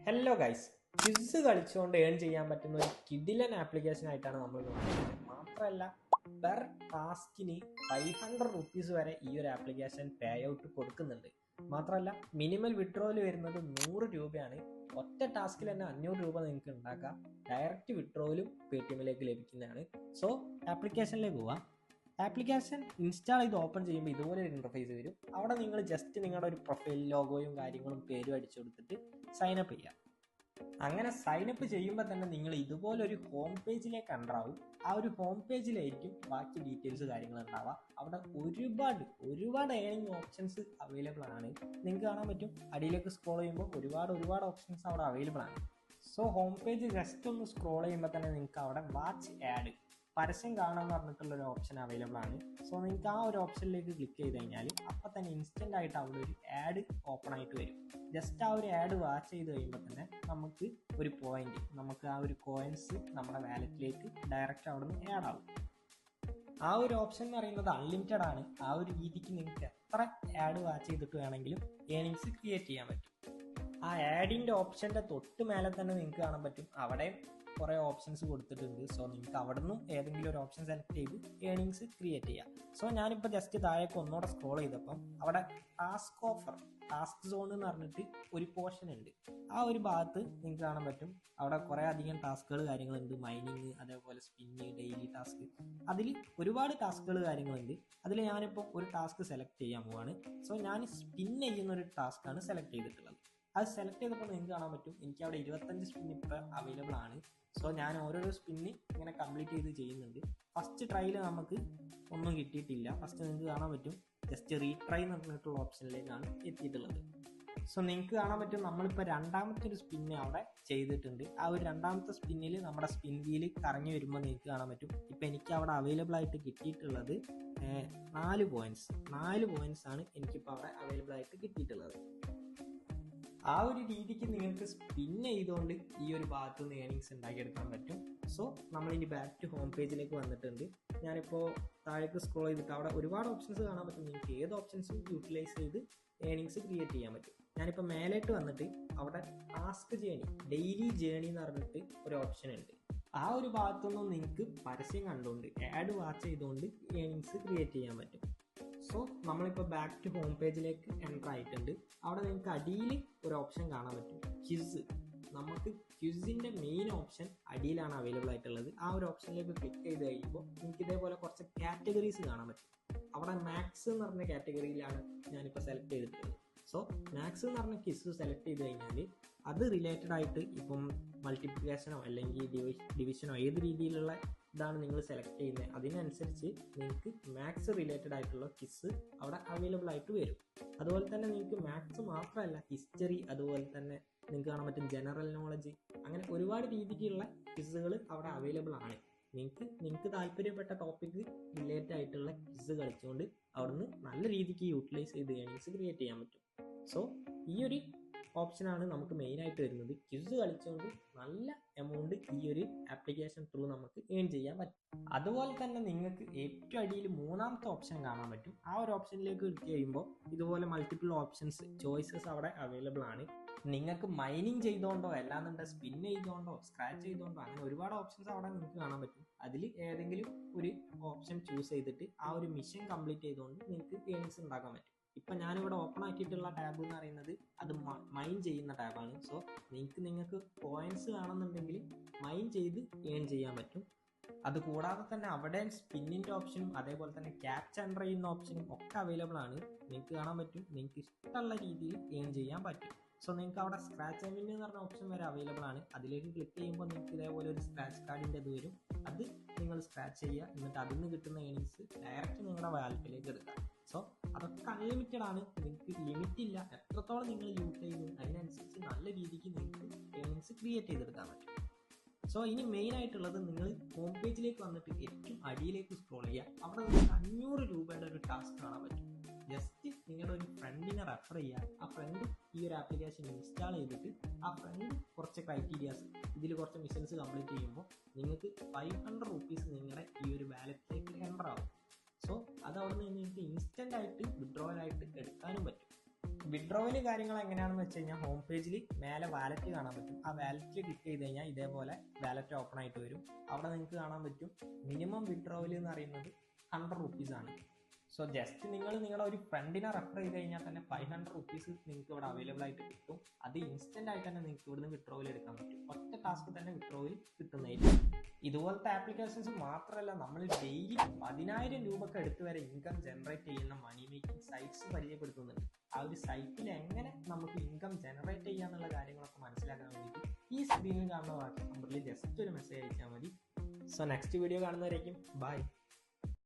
Hello guys, quiz കളിച്ചുകൊണ്ട് earn ചെയ്യാൻ പറ്റുന്ന ഒരു കിഡിലൻ ആപ്ലിക്കേഷൻ ആയിട്ടാണ് നമ്മൾ നോക്കുന്നത്. മാത്രമല്ല, പെർ ടാസ്കിന് 500 റുപ്പീസ് വരെ ഈ ഒരു ആപ്ലിക്കേഷൻ പേ ഔട്ട് കൊടുക്കുന്നുണ്ട്. മാത്രമല്ല, മിനിമൽ വിഡ്രോവൽ വരുന്നത് 100 രൂപയാണ്. ഒറ്റ ടാസ്കിൽ തന്നെ 500 രൂപ നിങ്ങൾക്ക് ഉണ്ടാക്കാം. ഡയറക്റ്റ് വിഡ്രോവലും പേടിഎമ്മിലേക്ക് ലഭിക്കുന്നതാണ്. സോ ആപ്ലിക്കേഷനിലേക്ക് പോവാം. ആപ്ലിക്കേഷൻ ഇൻസ്റ്റാൾ ചെയ്ത് ഓപ്പൺ ചെയ്യുമ്പോൾ ഇതുപോലെ ഒരു ഇൻ്റർഫേസ് വരും. അവിടെ നിങ്ങൾ ജസ്റ്റ് നിങ്ങളുടെ ഒരു പ്രൊഫൈൽ ലോഗോയും കാര്യങ്ങളും പേരും അടിച്ചു കൊടുത്തിട്ട് സൈനപ്പ് ചെയ്യാം. അങ്ങനെ സൈനപ്പ് ചെയ്യുമ്പോൾ തന്നെ നിങ്ങൾ ഇതുപോലൊരു ഹോം പേജിലേക്ക് എൻ്ററാവും. ആ ഒരു ഹോം പേജിലായിരിക്കും ബാക്കി ഡീറ്റെയിൽസ് കാര്യങ്ങൾ ഉണ്ടാവുക. അവിടെ ഒരുപാട് ഏണിംഗ് ഓപ്ഷൻസ് അവൈലബിൾ ആണ്. നിങ്ങൾക്ക് കാണാൻ പറ്റും, അടിയിലേക്ക് സ്ക്രോൾ ചെയ്യുമ്പോൾ ഒരുപാട് ഓപ്ഷൻസ് അവിടെ അവൈലബിൾ ആണ്. സോ ഹോം പേജ് ജസ്റ്റ് ഒന്ന് സ്ക്രോൾ ചെയ്യുമ്പോൾ തന്നെ നിങ്ങൾക്ക് അവിടെ വാച്ച് ആഡ്, പരസ്യം കാണാമെന്ന് പറഞ്ഞിട്ടുള്ളൊരു ഓപ്ഷൻ അവൈലബിൾ ആണ്. സോ നിങ്ങൾക്ക് ആ ഒരു ഓപ്ഷനിലേക്ക് ക്ലിക്ക് ചെയ്ത് കഴിഞ്ഞാൽ അപ്പം തന്നെ ഇൻസ്റ്റൻ്റ് ആയിട്ട് അവിടെ ഒരു ആഡ് ഓപ്പൺ ആയിട്ട് വരും. ജസ്റ്റ് ആ ഒരു ആഡ് വാച്ച് ചെയ്ത് കഴിയുമ്പോൾ തന്നെ നമുക്ക് ഒരു പോയിന്റ്, നമുക്ക് ആ ഒരു കോയിൻസ് നമ്മുടെ വാലറ്റിലേക്ക് ഡയറക്റ്റ് അവിടെ നിന്ന് ആഡ് ആവും. ആ ഒരു ഓപ്ഷൻ എന്ന് പറയുന്നത് അൺലിമിറ്റഡ് ആണ്. ആ ഒരു രീതിക്ക് നിങ്ങൾക്ക് എത്ര ആഡ് വാച്ച് ചെയ്തിട്ട് വേണമെങ്കിലും ഏണിങ്സ് ക്രിയേറ്റ് ചെയ്യാൻ പറ്റും. ആ ആഡിൻ്റെ ഓപ്ഷൻ്റെ തൊട്ട് മേലെ തന്നെ നിങ്ങൾക്ക് കാണാൻ പറ്റും, അവിടെ കുറേ ഓപ്ഷൻസ് കൊടുത്തിട്ടുണ്ട്. സോ നിങ്ങൾക്ക് അവിടെ നിന്നും ഏതെങ്കിലും ഒരു ഓപ്ഷൻ സെലക്ട് ചെയ്ത് ഏണിങ്സ് ക്രിയേറ്റ് ചെയ്യാം. സോ ഞാനിപ്പോൾ ജസ്റ്റ് താഴേക്ക് ഒന്നുകൂടെ സ്ക്രോൾ ചെയ്തപ്പം അവിടെ ടാസ്ക് ഓഫർ, ടാസ്ക് സോൺ എന്ന് പറഞ്ഞിട്ട് ഒരു പോർഷൻ ഉണ്ട്. ആ ഒരു ഭാഗത്ത് നിങ്ങൾക്ക് കാണാൻ പറ്റും, അവിടെ കുറേ അധികം ടാസ്കുകൾ കാര്യങ്ങളുണ്ട്. മൈനിങ്, അതേപോലെ സ്പിന്ന്, ഡെയിലി ടാസ്ക്, അതിൽ ഒരുപാട് ടാസ്കുകൾ കാര്യങ്ങളുണ്ട്. അതിൽ ഞാനിപ്പോൾ ഒരു ടാസ്ക് സെലക്ട് ചെയ്യാൻ പോവാണ്. സോ ഞാൻ സ്പിൻ ചെയ്യുന്ന ഒരു ടാസ്ക്കാണ് സെലക്ട് ചെയ്തിട്ടുള്ളത്. അത് സെലക്ട് ചെയ്തപ്പോൾ നിങ്ങൾക്ക് കാണാൻ പറ്റും, എനിക്ക് അവിടെ 25 സ്പിൻ ഇപ്പോൾ അവൈലബിൾ ആണ്. സോ ഞാൻ ഓരോരോ സ്പിന്ന് ഇങ്ങനെ കംപ്ലീറ്റ് ചെയ്ത് ചെയ്യുന്നുണ്ട്. ഫസ്റ്റ് ട്രൈയിൽ നമുക്ക് ഒന്നും കിട്ടിയിട്ടില്ല. ഫസ്റ്റ് നിങ്ങൾക്ക് കാണാൻ പറ്റും, ജസ്റ്റ് റീട്രൈ എന്ന് പറഞ്ഞിട്ടുള്ള ഓപ്ഷനിലേക്കാണ് എത്തിയിട്ടുള്ളത്. സോ നിങ്ങൾക്ക് കാണാൻ പറ്റും, നമ്മളിപ്പോൾ രണ്ടാമത്തെ ഒരു സ്പിന്ന് അവിടെ ചെയ്തിട്ടുണ്ട്. ആ ഒരു രണ്ടാമത്തെ സ്പിന്നിൽ നമ്മുടെ സ്പിൻ വീല് കറങ്ങി വരുമ്പോൾ നിങ്ങൾക്ക് കാണാൻ പറ്റും, ഇപ്പം എനിക്ക് അവിടെ അവൈലബിൾ ആയിട്ട് കിട്ടിയിട്ടുള്ളത് 4 പോയിന്റ്സ് ആണ് എനിക്കിപ്പോൾ അവിടെ അവൈലബിൾ ആയിട്ട് കിട്ടിയിട്ടുള്ളത്. ആ ഒരു രീതിക്ക് നിങ്ങൾക്ക് സ്പിൻ ചെയ്തുകൊണ്ട് ഈ ഒരു ഭാഗത്ത് നിന്ന് ഏണിങ്സ് ഉണ്ടാക്കിയെടുക്കാൻ പറ്റും. സോ നമ്മളിനി ബാക്ക് ടു ഹോം പേജിലേക്ക് വന്നിട്ടുണ്ട്. ഞാനിപ്പോൾ താഴേക്ക് സ്ക്രോൾ ചെയ്തിട്ട് അവിടെ ഒരുപാട് ഓപ്ഷൻസ് കാണാൻ പറ്റും. നിങ്ങൾക്ക് ഏത് ഓപ്ഷൻസും യൂട്ടിലൈസ് ചെയ്ത് ഏണിങ്സ് ക്രിയേറ്റ് ചെയ്യാൻ പറ്റും. ഞാനിപ്പോൾ മേലേക്ക് വന്നിട്ട് അവിടെ ടാസ്ക് ജേണി, ഡെയിലി ജേണി എന്ന് പറഞ്ഞിട്ട് ഒരു ഓപ്ഷൻ ഉണ്ട്. ആ ഒരു ഭാഗത്തുനിന്നും നിങ്ങൾക്ക് പരസ്യം കണ്ടുകൊണ്ട് ആഡ് വാച്ച് ചെയ്തുകൊണ്ട് ഏണിങ്സ് ക്രിയേറ്റ് ചെയ്യാൻ പറ്റും. സോ നമ്മളിപ്പോൾ ബാക്ക് ടു ഹോം പേജിലേക്ക് എൻ്റർ ആയിട്ടുണ്ട്. അവിടെ നിങ്ങൾക്ക് അടിയിൽ ഒരു ഓപ്ഷൻ കാണാൻ പറ്റും, ക്വിസ്. നമുക്ക് ക്വിസിൻ്റെ മെയിൻ ഓപ്ഷൻ അടിയിലാണ് അവൈലബിൾ ആയിട്ടുള്ളത്. ആ ഒരു ഓപ്ഷനിലേക്ക് ക്ലിക്ക് ചെയ്ത് കഴിയുമ്പോൾ നിങ്ങൾക്ക് ഇതേപോലെ കുറച്ച് കാറ്റഗറീസ് കാണാൻ പറ്റും. അവിടെ മാത്സ് എന്ന് പറഞ്ഞ കാറ്റഗറിയിലാണ് ഞാനിപ്പോൾ സെലക്ട് ചെയ്തിട്ടുള്ളത്. സോ മാത്സ് എന്ന് പറഞ്ഞ ക്വിസ് സെലക്ട് ചെയ്ത് കഴിഞ്ഞാൽ അത് റിലേറ്റഡ് ആയിട്ട് ഇപ്പം മൾട്ടിപ്ലിക്കേഷനോ അല്ലെങ്കിൽ ഡിവിഷനോ ഏത് രീതിയിലുള്ള ഇതാണ് നിങ്ങൾ സെലക്ട് ചെയ്യുന്നത്, അതിനനുസരിച്ച് നിങ്ങൾക്ക് മാത്സ് റിലേറ്റഡ് ആയിട്ടുള്ള ക്വിസ് അവിടെ അവൈലബിൾ ആയിട്ട് വരും. അതുപോലെ തന്നെ നിങ്ങൾക്ക് മാത്സ് മാത്രമല്ല, ഹിസ്റ്ററി, അതുപോലെ തന്നെ നിങ്ങൾക്ക് കാണാൻ പറ്റും ജനറൽ നോളജ്, അങ്ങനെ ഒരുപാട് രീതിക്കുള്ള ക്വിസുകൾ അവിടെ അവൈലബിൾ ആണ്. നിങ്ങൾക്ക് താല്പര്യപ്പെട്ട ടോപ്പിക്ക് റിലേറ്റഡ് ആയിട്ടുള്ള ക്വിസ് കളിച്ചുകൊണ്ട് അവിടുന്ന് നല്ല രീതിക്ക് യൂട്ടിലൈസ് ചെയ്ത് ഏണിങ്സ് ക്രിയേറ്റ് ചെയ്യാൻ പറ്റും. സോ ഈ ഒരു ഓപ്ഷനാണ് നമുക്ക് മെയിനായിട്ട് വരുന്നത്. ക്വിസ് കളിച്ചുകൊണ്ട് നല്ല എമൗണ്ട് ഈ ഒരു ആപ്ലിക്കേഷൻ ത്രൂ നമുക്ക് ഏൺ ചെയ്യാൻ പറ്റും. അതുപോലെ തന്നെ നിങ്ങൾക്ക് ഏറ്റവും അടിയിൽ മൂന്നാമത്തെ ഓപ്ഷൻ കാണാൻ പറ്റും. ആ ഒരു ഓപ്ഷനിലേക്ക് ക്ലിക്ക് ചെയ്യുമ്പോൾ ഇതുപോലെ മൾട്ടിപ്പിൾ ഓപ്ഷൻസ്, ചോയ്സസ് അവിടെ അവൈലബിൾ ആണ്. നിങ്ങൾക്ക് മൈനിങ് ചെയ്തുകൊണ്ടോ അല്ലാന്നുണ്ടെങ്കിൽ സ്പിൻ ചെയ്തുകൊണ്ടോ സ്ക്രാച്ച് ചെയ്തുകൊണ്ടോ അങ്ങനെ ഒരുപാട് ഓപ്ഷൻസ് അവിടെ നിങ്ങൾക്ക് കാണാൻ പറ്റും. അതിൽ ഏതെങ്കിലും ഒരു ഓപ്ഷൻ ചൂസ് ചെയ്തിട്ട് ആ ഒരു മിഷൻ കംപ്ലീറ്റ് ചെയ്തുകൊണ്ട് നിങ്ങൾക്ക് ഏണിങ്സ് ഉണ്ടാക്കാൻ പറ്റും. ഇപ്പം ഞാനിവിടെ ഓപ്പൺ ആക്കിയിട്ടുള്ള ടാബ് എന്ന് പറയുന്നത് അത് മൈൻ ചെയ്യുന്ന ടാബാണ്. സോ നിങ്ങൾക്ക് പോയിന്റ്സ് കാണുന്നുണ്ടെങ്കിൽ മൈൻ ചെയ്ത് ഏൺ ചെയ്യാൻ പറ്റും. അതുകൂടാതെ തന്നെ അവിടെ സ്പിന്നിൻ്റെ ഓപ്ഷനും അതേപോലെ തന്നെ ക്യാപ്ച എൻ്റർ ചെയ്യുന്ന ഓപ്ഷനും ഒക്കെ അവൈലബിൾ ആണ്. നിങ്ങൾക്ക് കാണാൻ പറ്റും, നിങ്ങൾക്ക് ഇഷ്ടമുള്ള രീതിയിൽ ഏൺ ചെയ്യാൻ പറ്റും. സോ നിങ്ങൾക്ക് അവിടെ സ്ക്രാച്ച് ആൻഡ് വിൻ എന്ന് പറഞ്ഞ ഓപ്ഷൻ വരെ അവൈലബിൾ ആണ്. അതിലേക്ക് ക്ലിക്ക് ചെയ്യുമ്പോൾ നിങ്ങൾക്ക് ഇതേപോലെ ഒരു സ്ക്രാച്ച് കാർഡിൻ്റെ ഇത് വരും. അത് നിങ്ങൾ സ്ക്രാച്ച് ചെയ്യുക, എന്നിട്ട് അതിൽ നിന്ന് കിട്ടുന്ന ഏണിങ്സ് ഡയറക്റ്റ് നിങ്ങളുടെ വാലറ്റിലേക്ക് എടുക്കുക. സോ അതൊക്കെ അൺലിമിറ്റഡ് ആണ്, നിങ്ങൾക്ക് ലിമിറ്റ് ഇല്ല. എത്രത്തോളം നിങ്ങൾ യൂട്ടിലൈസ് ചെയ്യും അതിനനുസരിച്ച് നല്ല രീതിക്ക് നിങ്ങൾക്ക് ഏണിങ്സ് ക്രിയേറ്റ് ചെയ്തെടുക്കാൻ പറ്റും. സോ ഇനി മെയിൻ ആയിട്ടുള്ളത്, നിങ്ങൾ ഹോം പേജിലേക്ക് വന്നിട്ട് ഏറ്റവും അടിയിലേക്ക് സ്ക്രോൾ ചെയ്യുക. അവിടെ നിങ്ങൾക്ക് 500 രൂപയുടെ ഒരു ടാസ്ക് കാണാൻ പറ്റും. ജസ്റ്റ് നിങ്ങളുടെ ഒരു ഫ്രണ്ടിനെ റെഫർ ചെയ്യുക. ആ ഫ്രണ്ട് ഈ ഒരു ആപ്ലിക്കേഷൻ ഇൻസ്റ്റാൾ ചെയ്തിട്ട് ആ ഫ്രണ്ട് കുറച്ച് ക്രൈറ്റീരിയാസ്, ഇതിൽ കുറച്ച് മിഷൻസ് കംപ്ലീറ്റ് ചെയ്യുമ്പോൾ നിങ്ങൾക്ക് 500 റുപ്പീസ് നിങ്ങളുടെ ഈ ഒരു വാലറ്റിലേക്ക് എൻ്റർ ആവും. സോ അത് അവിടെ നിന്ന് നിങ്ങൾക്ക് ഇൻസ്റ്റൻ്റ് ആയിട്ട് വിഡ്രോവൽ ആയിട്ട് എടുക്കാനും പറ്റും. വിഡ്രോവൽ കാര്യങ്ങൾ എങ്ങനെയാണെന്ന് വെച്ച് കഴിഞ്ഞാൽ ഹോം പേജിൽ മേലെ വാലറ്റ് കാണാൻ പറ്റും. ആ വാലറ്റിൽ ക്ലിക്ക് ചെയ്ത് കഴിഞ്ഞാൽ ഇതേപോലെ വാലറ്റ് ഓപ്പൺ ആയിട്ട് വരും. അവിടെ നിങ്ങൾക്ക് കാണാൻ പറ്റും മിനിമം വിഡ്രോവൽ എന്ന് പറയുന്നത് 100 റുപ്പീസ് ആണ്. സോ ജസ്റ്റ് നിങ്ങൾ നിങ്ങളുടെ ഒരു ഫ്രണ്ടിനെ റെഫർ ചെയ്ത് കഴിഞ്ഞാൽ തന്നെ 500 റുപ്പീസ് നിങ്ങൾക്ക് ഇവിടെ അവൈലബിൾ ആയിട്ട് കിട്ടും. അത് ഇൻസ്റ്റന്റ് ആയിട്ട് തന്നെ നിങ്ങൾക്ക് ഇവിടുന്ന് വിഡ്രോവൽ എടുക്കാൻ പറ്റും. ഒറ്റ ടാസ്ക് തന്നെ വിഡ്രോവൽ കിട്ടുന്നതായിരിക്കും. ഇതുപോലത്തെ ആപ്ലിക്കേഷൻസ് മാത്രമല്ല, നമ്മൾ ഡെയിലി 10,000 രൂപക്ക് അടുത്ത് വരെ ഇൻകം ജനറേറ്റ് ചെയ്യുന്ന മണി മേക്കിംഗ് സൈറ്റ്സ് പരിചയപ്പെടുത്തുന്നുണ്ട്. ആ ഒരു സൈറ്റിൽ എങ്ങനെ നമുക്ക് ഇൻകം ജനറേറ്റ് ചെയ്യാന്നുള്ള കാര്യങ്ങളൊക്കെ മനസ്സിലാക്കാൻ വേണ്ടിയിട്ട് ഈ സ്ക്രീനിൽ കാണുന്ന വാട്സ്ആപ്പ് നമ്പറിൽ ജസ്റ്റ് ഒരു മെസ്സേജ് അയച്ചാൽ മതി. സോ നെക്സ്റ്റ് വീഡിയോ കാണുന്നവരേക്കും ബൈ.